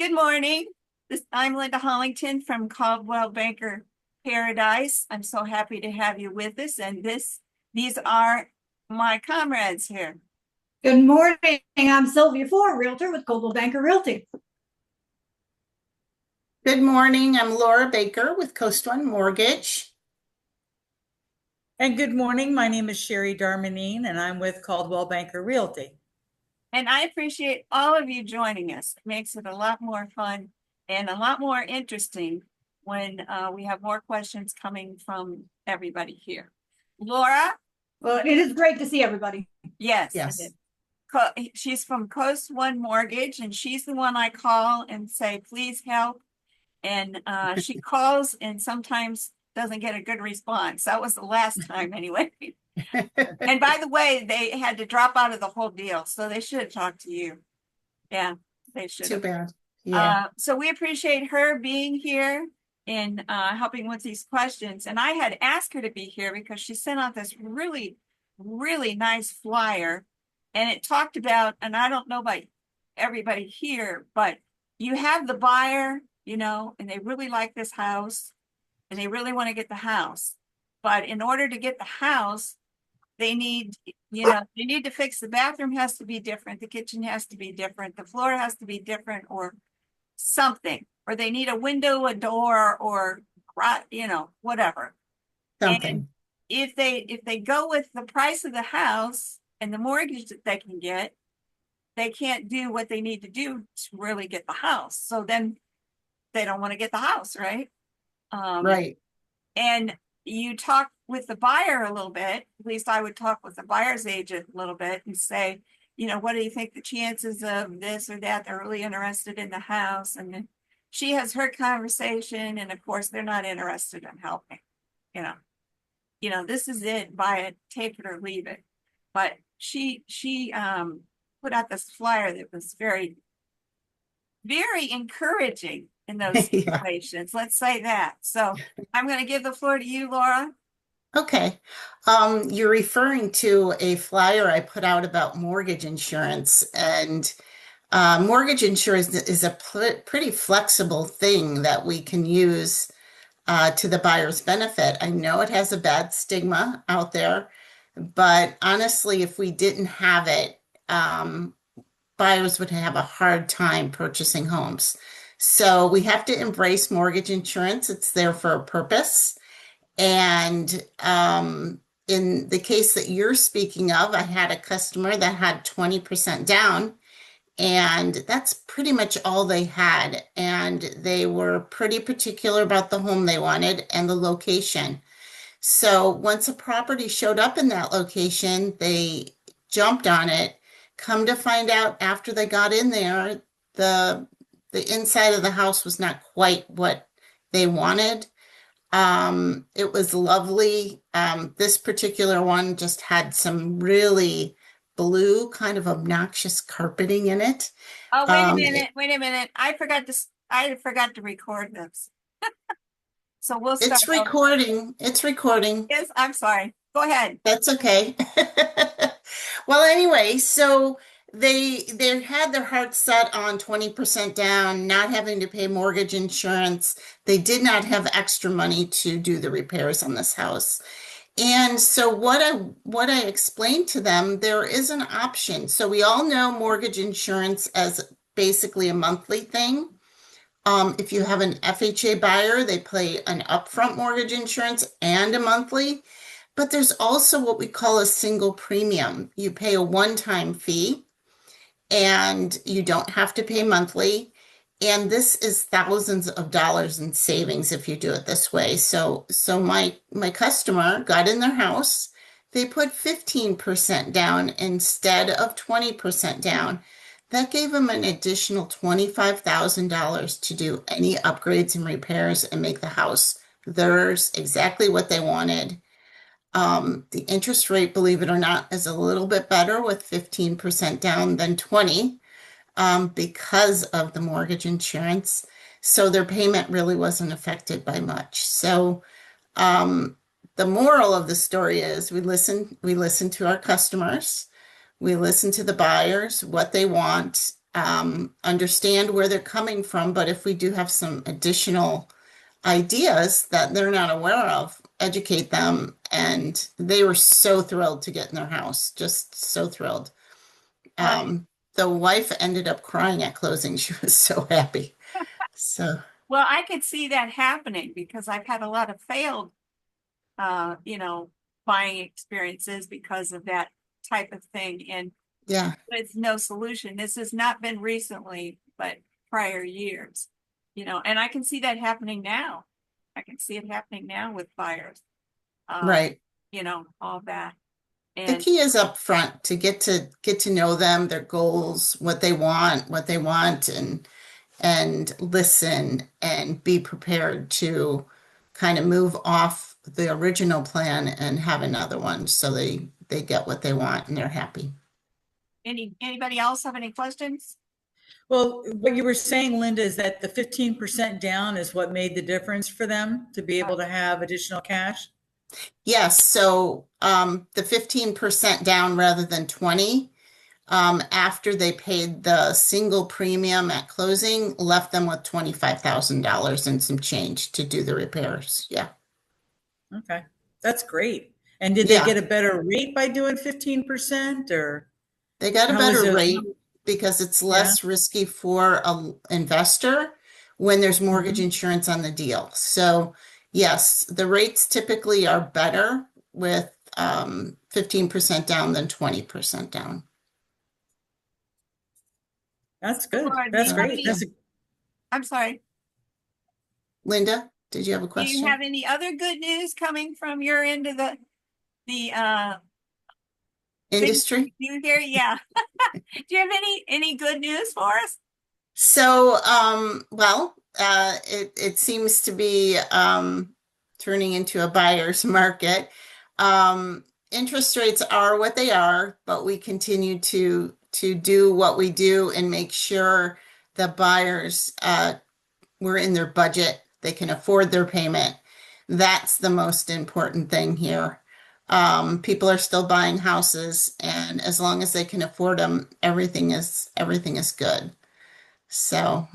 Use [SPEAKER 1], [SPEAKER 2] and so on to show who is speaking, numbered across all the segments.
[SPEAKER 1] Good morning. I'm Linda Hollington from Caldwell Banker Paradise. I'm so happy to have you with us, and these are my comrades here.
[SPEAKER 2] Good morning. I'm Sylvia Ford, Realtor with Coldwell Banker Realty.
[SPEAKER 3] Good morning. I'm Laura Baker with Coast One Mortgage.
[SPEAKER 4] And good morning. My name is Sherry Darmanine, and I'm with Caldwell Banker Realty.
[SPEAKER 1] And I appreciate all of you joining us. It makes it a lot more fun and a lot more interesting when we have more questions coming from everybody here. Laura?
[SPEAKER 2] Well, it is great to see everybody.
[SPEAKER 1] Yes.
[SPEAKER 3] Yes.
[SPEAKER 1] She's from Coast One Mortgage, and she's the one I call and say, please help. And she calls and sometimes doesn't get a good response. That was the last time anyway. And by the way, they had to drop out of the whole deal. So they should have talked to you. Yeah, they should
[SPEAKER 3] Too
[SPEAKER 1] have.
[SPEAKER 3] bad. Yeah.
[SPEAKER 1] So we appreciate her being here and helping with these questions. And I had asked her to be here because she sent out this really, really nice flyer. And it talked about, and I don't know about everybody here, but you have the buyer, and they really like this house and they really want to get the house. But in order to get the house, they need to fix the bathroom has to be different. The kitchen has to be different. The floor has to be different or something, or they need a window, a door, or, whatever.
[SPEAKER 3] Something.
[SPEAKER 1] And if they go with the price of the house and the mortgage that they can get, they can't do what they need to do to really get the house. So then they don't want to get the house, right?
[SPEAKER 3] Right.
[SPEAKER 1] And you talk with the buyer a little bit, at least I would talk with the buyer's agent a little bit and say, what do you think the chances of this or that? They're really interested in the house. And then she has her conversation. And of course, they're not interested in helping. This is it, buy it, take it or leave it. But she put out this flyer that was very, very encouraging in those situations. Let's say that. So I'm going to give the floor to you, Laura.
[SPEAKER 3] Okay. You're referring to a flyer I put out about mortgage insurance, and mortgage insurance is a pretty flexible thing that we can use to the buyer's benefit. I know it has a bad stigma out there, but honestly, if we didn't have it, buyers would have a hard time purchasing homes. So we have to embrace mortgage insurance. It's there for a purpose. And in the case that you're speaking of, I had a customer that had 20% down, and that's pretty much all they had. And they were pretty particular about the home they wanted and the location. So once a property showed up in that location, they jumped on it. Come to find out after they got in there, the inside of the house was not quite what they wanted. It was lovely. This particular one just had some really blue, kind of obnoxious carpeting in it.
[SPEAKER 1] Oh, wait a minute. I forgot to record this. So we'll start.
[SPEAKER 3] It's recording. It's recording.
[SPEAKER 1] Yes, I'm sorry. Go ahead.
[SPEAKER 3] That's okay. Well, anyway, so they had their hearts set on 20% down, not having to pay mortgage insurance. They did not have extra money to do the repairs on this house. And so what I explained to them, there is an option. So we all know mortgage insurance as basically a monthly thing. If you have an FHA buyer, they pay an upfront mortgage insurance and a monthly. But there's also what we call a single premium. You pay a one-time fee and you don't have to pay monthly. And this is thousands of dollars in savings if you do it this way. So my customer got in their house. They put 15% down instead of 20% down. That gave them an additional $25,000 to do any upgrades and repairs and make the house theirs, exactly what they wanted. The interest rate, believe it or not, is a little bit better with 15% down than 20 because of the mortgage insurance. So their payment really wasn't affected by much. So the moral of the story is we listen to our customers. We listen to the buyers, what they want, understand where they're coming from, but if we do have some additional ideas that they're not aware of, educate them. And they were so thrilled to get in their house, just so thrilled.
[SPEAKER 1] Right.
[SPEAKER 3] The wife ended up crying at closing. She was so happy. So,
[SPEAKER 1] Well, I could see that happening because I've had a lot of failed, you know, buying experiences because of that type of thing. And
[SPEAKER 3] yeah,
[SPEAKER 1] it's no solution. This has not been recently, but prior years, you know, and I can see that happening now. I can see it happening now with buyers,
[SPEAKER 3] right.
[SPEAKER 1] you know, all that.
[SPEAKER 3] The
[SPEAKER 1] And
[SPEAKER 3] key is up front to get to know them, their goals, what they want, and listen and be prepared to kind of move off the original plan and have another one so they get what they want and they're happy.
[SPEAKER 1] anybody else have any questions?
[SPEAKER 4] Well, what you were saying, Linda, is that the 15% down is what made the difference for them to be able to have additional cash?
[SPEAKER 3] Yes, so the 15% down rather than 20, after they paid the single premium at closing, left them with $25,000 and some change to do the repairs. Yeah.
[SPEAKER 4] Okay, that's great. And did they
[SPEAKER 3] Yeah.
[SPEAKER 4] get a better rate by doing 15% or
[SPEAKER 3] They got a
[SPEAKER 4] how was
[SPEAKER 3] better
[SPEAKER 4] those?
[SPEAKER 3] rate because it's
[SPEAKER 4] Yeah.
[SPEAKER 3] less risky for an investor when there's mortgage
[SPEAKER 4] Mhm.
[SPEAKER 3] insurance on the deal. So yes, the rates typically are better with 15% down than 20% down.
[SPEAKER 4] That's good.
[SPEAKER 1] Laura, do
[SPEAKER 4] That's
[SPEAKER 1] you have
[SPEAKER 4] great.
[SPEAKER 1] any,
[SPEAKER 3] So,
[SPEAKER 1] I'm sorry,
[SPEAKER 3] Linda, did you have a
[SPEAKER 1] do you have
[SPEAKER 3] question?
[SPEAKER 1] any other good news coming from your end of the things
[SPEAKER 3] Industry?
[SPEAKER 1] you hear? Yeah. Do you have any good news for us?
[SPEAKER 3] So, well, it seems to be turning into a buyer's market. Interest rates are what they are, but we continue to do what we do and make sure the buyers were in their budget, they can afford their payment. That's the most important thing here. People are still buying houses, and as long as they can afford them, everything is good. So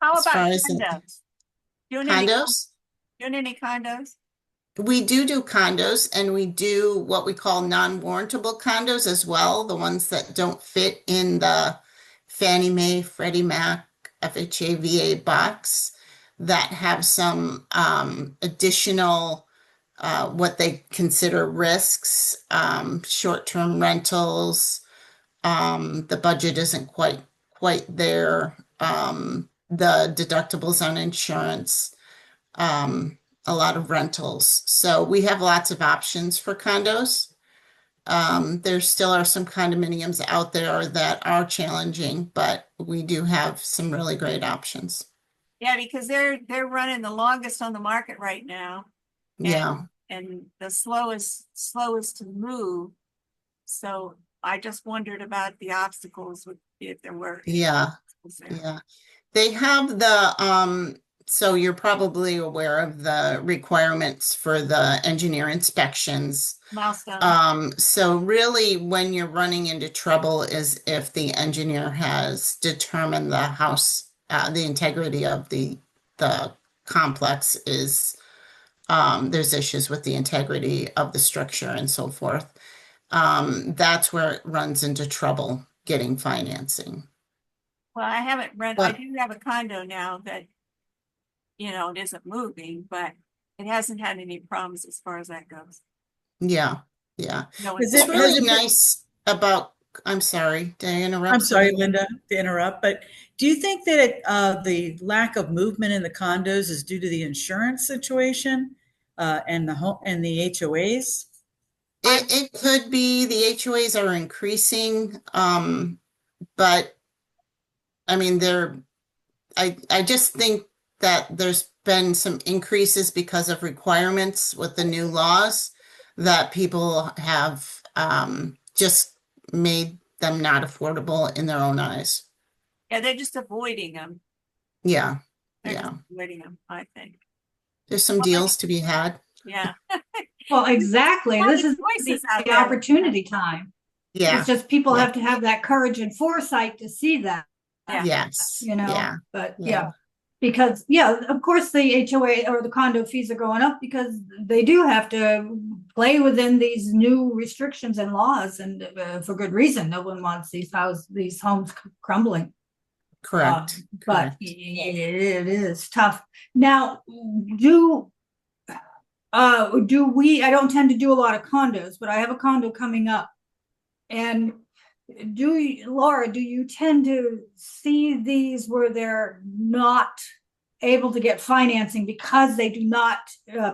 [SPEAKER 1] How
[SPEAKER 3] as far
[SPEAKER 1] about
[SPEAKER 3] as
[SPEAKER 1] condos? Doing any,
[SPEAKER 3] condos,
[SPEAKER 1] doing any condos?
[SPEAKER 3] we do condos and we do what we call non-warrantable condos as well, the ones that don't fit in the Fannie Mae, Freddie Mac, FHA, VA box that have some additional what they consider risks, short-term rentals. The budget isn't quite there. The deductibles on insurance, a lot of rentals. So we have lots of options for condos. There still are some condominiums out there that are challenging, but we do have some really great options.
[SPEAKER 1] Yeah, because they're running the longest on the market right now
[SPEAKER 3] Yeah,
[SPEAKER 1] and the slowest to move. So I just wondered about the obstacles with if there were any
[SPEAKER 3] yeah,
[SPEAKER 1] obstacles there.
[SPEAKER 3] yeah. They have so you're probably aware of the requirements for the engineer inspections.
[SPEAKER 1] Milestone.
[SPEAKER 3] So really when you're running into trouble is if the engineer has determined the house, the integrity of the complex is, there's issues with the integrity of the structure and so forth. That's where it runs into trouble getting financing.
[SPEAKER 1] Well, I haven't rent, I
[SPEAKER 3] But
[SPEAKER 1] do have a condo now that, you know, it isn't moving, but it hasn't had any problems as far as that goes.
[SPEAKER 3] yeah, yeah.
[SPEAKER 1] No,
[SPEAKER 4] Is
[SPEAKER 3] What's
[SPEAKER 4] it, has
[SPEAKER 3] really
[SPEAKER 4] it been,
[SPEAKER 3] nice about, I'm sorry, did I
[SPEAKER 4] I'm
[SPEAKER 3] interrupt
[SPEAKER 4] sorry,
[SPEAKER 3] somebody?
[SPEAKER 4] Linda, to interrupt, but do you think that the lack of movement in the condos is due to the insurance situation and the home and the HOAs?
[SPEAKER 3] It could be the HOAs are increasing, but I mean, I just think that there's been some increases because of requirements with the new laws that people have just made them not affordable in their own eyes.
[SPEAKER 1] Yeah, they're just avoiding them.
[SPEAKER 3] Yeah,
[SPEAKER 1] They're just
[SPEAKER 3] yeah.
[SPEAKER 1] avoiding them, I think.
[SPEAKER 3] There's some
[SPEAKER 1] Well,
[SPEAKER 3] deals to be had.
[SPEAKER 1] yeah.
[SPEAKER 2] Well, exactly.
[SPEAKER 1] A lot
[SPEAKER 2] This
[SPEAKER 1] of
[SPEAKER 2] is
[SPEAKER 1] choices out
[SPEAKER 2] the
[SPEAKER 1] there.
[SPEAKER 2] opportunity time.
[SPEAKER 3] Yeah.
[SPEAKER 2] It's just people
[SPEAKER 3] Yeah.
[SPEAKER 2] have to have that courage and foresight to see that,
[SPEAKER 1] Yeah.
[SPEAKER 3] Yes.
[SPEAKER 2] you know,
[SPEAKER 3] Yeah.
[SPEAKER 2] but
[SPEAKER 3] Yeah.
[SPEAKER 2] yeah. Because of course the HOA or the condo fees are going up because they do have to play within these new restrictions and laws, and for good reason. No one wants these homes crumbling.
[SPEAKER 3] Correct.
[SPEAKER 2] But
[SPEAKER 3] Correct.
[SPEAKER 2] it is tough. Now, do we, I don't tend to do a lot of condos, but I have a condo coming up. And Laura, do you tend to see these where they're not able to get financing because they do not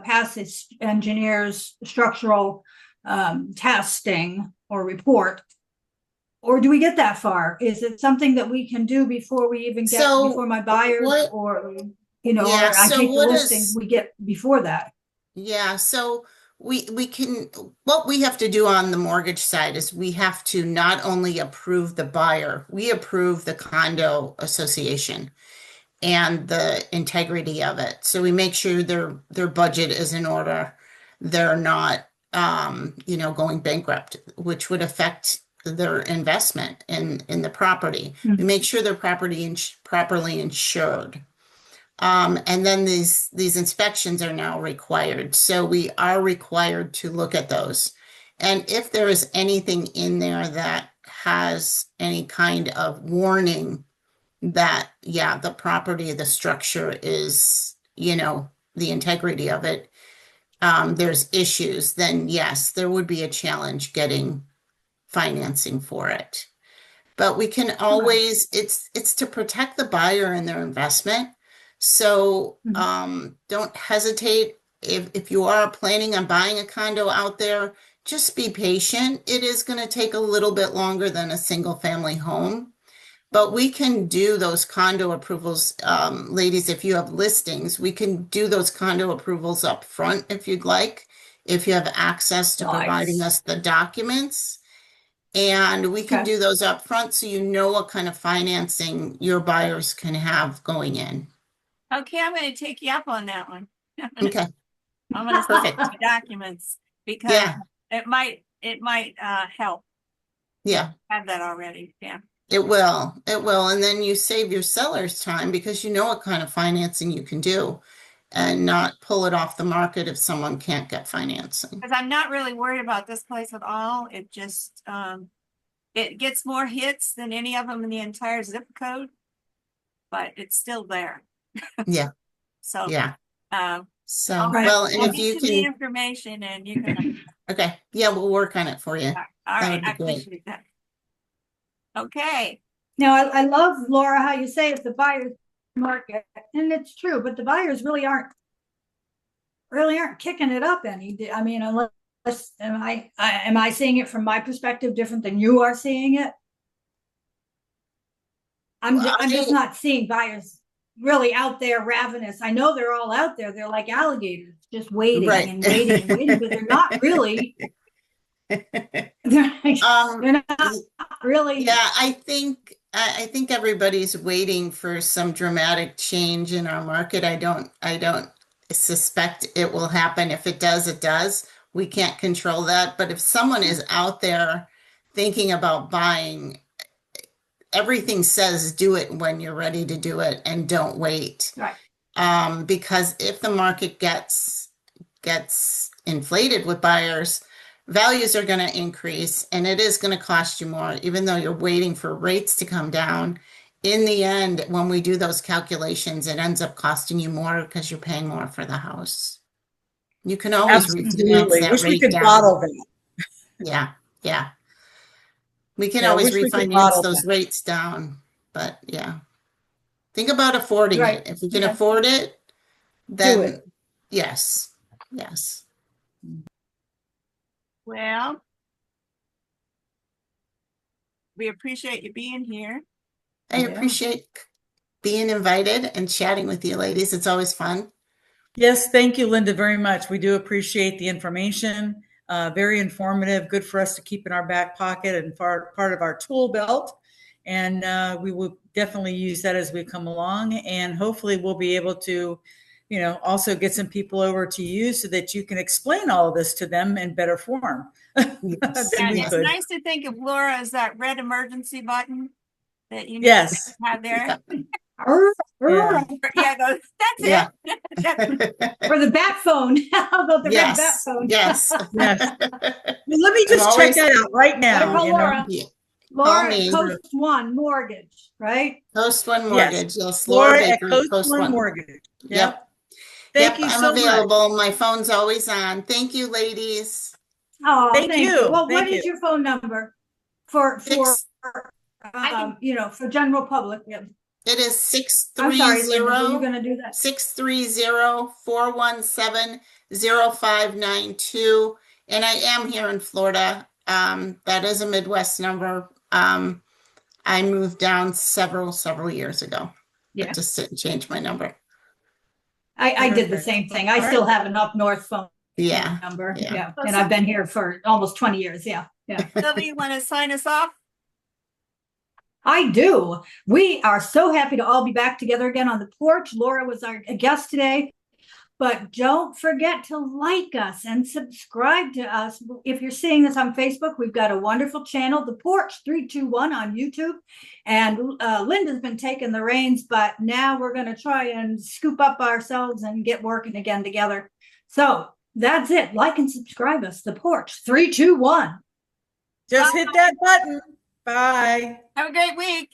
[SPEAKER 2] pass this engineer's structural testing or report? Or do we get that far? Is it something that we can do before we even get
[SPEAKER 3] So
[SPEAKER 2] before my buyers,
[SPEAKER 3] what-
[SPEAKER 2] or
[SPEAKER 3] Yeah,
[SPEAKER 2] or I
[SPEAKER 3] so
[SPEAKER 2] take the
[SPEAKER 3] what
[SPEAKER 2] listing,
[SPEAKER 3] is-
[SPEAKER 2] we get before that?
[SPEAKER 3] Yeah, so we can, what we have to do on the mortgage side is we have to not only approve the buyer, we approve the condo association and the integrity of it. So we make sure their budget is in order. They're not going bankrupt, which would affect their investment in the property. We make sure their property properly insured. And then these inspections are now required. So we are required to look at those. And if there is anything in there that has any kind of warning that, yeah, the property, the structure is, the integrity of it, there's issues, then yes, there would be a challenge getting financing for it. But we can always, it's to protect the buyer and their investment. So don't hesitate. If you are planning on buying a condo out there, just be patient. It is going to take a little bit longer than a single family home. But we can do those condo approvals, ladies, if you have listings, we can do those condo approvals up front if you'd like, if you have access to providing us the documents. And we can do those up front so you know what kind of financing your buyers can have going in.
[SPEAKER 1] Okay, I'm going to take you up on that one.
[SPEAKER 3] Okay,
[SPEAKER 1] I'm going to
[SPEAKER 3] perfect.
[SPEAKER 1] the documents because
[SPEAKER 3] Yeah,
[SPEAKER 1] it might help.
[SPEAKER 3] yeah,
[SPEAKER 1] Have that already. Yeah.
[SPEAKER 3] it will. It will. And then you save your seller's time because you know what kind of financing you can do and not pull it off the market if someone can't get financing.
[SPEAKER 1] Because I'm not really worried about this place at all. It just it gets more hits than any of them in the entire zip code, but it's still there.
[SPEAKER 3] Yeah,
[SPEAKER 1] So
[SPEAKER 3] yeah.
[SPEAKER 1] I'll
[SPEAKER 3] Well, and if
[SPEAKER 1] get
[SPEAKER 3] you
[SPEAKER 1] you the
[SPEAKER 3] can,
[SPEAKER 1] information and you can
[SPEAKER 3] okay, yeah, we'll work on it for you.
[SPEAKER 1] all
[SPEAKER 3] That
[SPEAKER 1] right,
[SPEAKER 3] would be
[SPEAKER 1] I
[SPEAKER 3] great.
[SPEAKER 1] appreciate that. Okay.
[SPEAKER 2] Now, I love, Laura, how you say it's the buyer's market, and it's true, but the buyers really aren't kicking it up any. I mean, unless am I seeing it from my perspective different than you are seeing it? I'm just not seeing buyers really out there ravenous. I know they're all out there. They're like alligators, just waiting
[SPEAKER 3] Right.
[SPEAKER 2] and waiting and waiting, but they're not really. They're not really.
[SPEAKER 3] Yeah, I think everybody's waiting for some dramatic change in our market. I don't suspect it will happen. If it does, it does. We can't control that. But if someone is out there thinking about buying, everything says do it when you're ready to do it and don't wait.
[SPEAKER 2] Right.
[SPEAKER 3] Because if the market gets inflated with buyers, values are going to increase and it is going to cost you more, even though you're waiting for rates to come down. In the end, when we do those calculations, it ends up costing you more because you're paying more for the house. You can always refinance
[SPEAKER 4] Absolutely.
[SPEAKER 3] that
[SPEAKER 4] Wish we
[SPEAKER 3] rate
[SPEAKER 4] could
[SPEAKER 3] down.
[SPEAKER 4] bottle that.
[SPEAKER 3] Yeah, yeah. We can
[SPEAKER 4] Yeah,
[SPEAKER 3] always
[SPEAKER 4] wish we could
[SPEAKER 3] refinance
[SPEAKER 4] bottle
[SPEAKER 3] those
[SPEAKER 4] that.
[SPEAKER 3] rates down, but yeah. Think about affording
[SPEAKER 2] Right.
[SPEAKER 3] it. If you can
[SPEAKER 2] Yeah.
[SPEAKER 3] afford it,
[SPEAKER 2] Do
[SPEAKER 3] then
[SPEAKER 2] it.
[SPEAKER 3] yes, yes.
[SPEAKER 1] Well, we appreciate you being here.
[SPEAKER 3] I
[SPEAKER 2] Yeah.
[SPEAKER 3] appreciate being invited and chatting with you ladies. It's always fun.
[SPEAKER 4] Yes, thank you, Linda, very much. We do appreciate the information. Very informative, good for us to keep in our back pocket and part of our tool belt. And we will definitely use that as we come along. And hopefully we'll be able to, also get some people over to you so that you can explain all of this to them in better form. than
[SPEAKER 1] And
[SPEAKER 4] we
[SPEAKER 1] it's
[SPEAKER 4] could.
[SPEAKER 1] nice to think of Laura as that red emergency button that you need
[SPEAKER 4] Yes.
[SPEAKER 1] to have there.
[SPEAKER 4] Yeah.
[SPEAKER 1] Yeah, go, that's
[SPEAKER 3] Yeah.
[SPEAKER 1] it. That's-
[SPEAKER 2] Or the bat phone. How about the red bat
[SPEAKER 3] Yes,
[SPEAKER 2] phone?
[SPEAKER 3] yes.
[SPEAKER 4] Yes. Well, let me
[SPEAKER 3] I'm
[SPEAKER 4] just check
[SPEAKER 3] always-
[SPEAKER 4] that out right
[SPEAKER 2] Better
[SPEAKER 4] now.
[SPEAKER 2] call
[SPEAKER 4] You know?
[SPEAKER 2] Laura.
[SPEAKER 3] Yeah.
[SPEAKER 2] Laura
[SPEAKER 3] me.
[SPEAKER 2] at Coast One Mortgage, right?
[SPEAKER 3] Coast One
[SPEAKER 4] Yes.
[SPEAKER 3] Mortgage, yes, Laura
[SPEAKER 4] Laura at
[SPEAKER 3] Baker,
[SPEAKER 4] Coast One
[SPEAKER 3] One.
[SPEAKER 4] Mortgage.
[SPEAKER 3] Yep.
[SPEAKER 4] Thank
[SPEAKER 3] Yep,
[SPEAKER 4] you
[SPEAKER 3] I'm
[SPEAKER 4] so much.
[SPEAKER 3] available. My phone's always on. Thank you, ladies.
[SPEAKER 2] Oh,
[SPEAKER 4] Thank
[SPEAKER 2] thank
[SPEAKER 4] you.
[SPEAKER 2] you. Well, what
[SPEAKER 4] Thank
[SPEAKER 2] is
[SPEAKER 4] you.
[SPEAKER 2] your phone number for
[SPEAKER 3] Six-
[SPEAKER 2] you know, for general public? Yeah.
[SPEAKER 3] It is
[SPEAKER 2] I'm sorry, Linda, were you gonna do that?
[SPEAKER 3] 630-417-0592. And I am here in Florida. That is a Midwest number. I moved down several years ago.
[SPEAKER 2] Yeah.
[SPEAKER 3] But just didn't change my number.
[SPEAKER 2] I did the
[SPEAKER 4] Perfect.
[SPEAKER 2] same thing. I
[SPEAKER 4] All
[SPEAKER 2] still have an up north phone
[SPEAKER 3] Yeah.
[SPEAKER 2] number.
[SPEAKER 3] Yeah.
[SPEAKER 2] Yeah. And I've been here for almost 20 years. Yeah. Yeah.
[SPEAKER 1] Sylvia, you want to sign us off?
[SPEAKER 2] I do. We are so happy to all be back together again on the porch. Laura was our guest today. But don't forget to like us and subscribe to us. If you're seeing this on Facebook, we've got a wonderful channel, The Porch 321 on YouTube. And Linda's been taking the reins, but now we're going to try and scoop up ourselves and get working again together. So that's it. Like and subscribe us, The Porch 321.
[SPEAKER 4] Just hit that button. Bye.
[SPEAKER 1] Have a great week.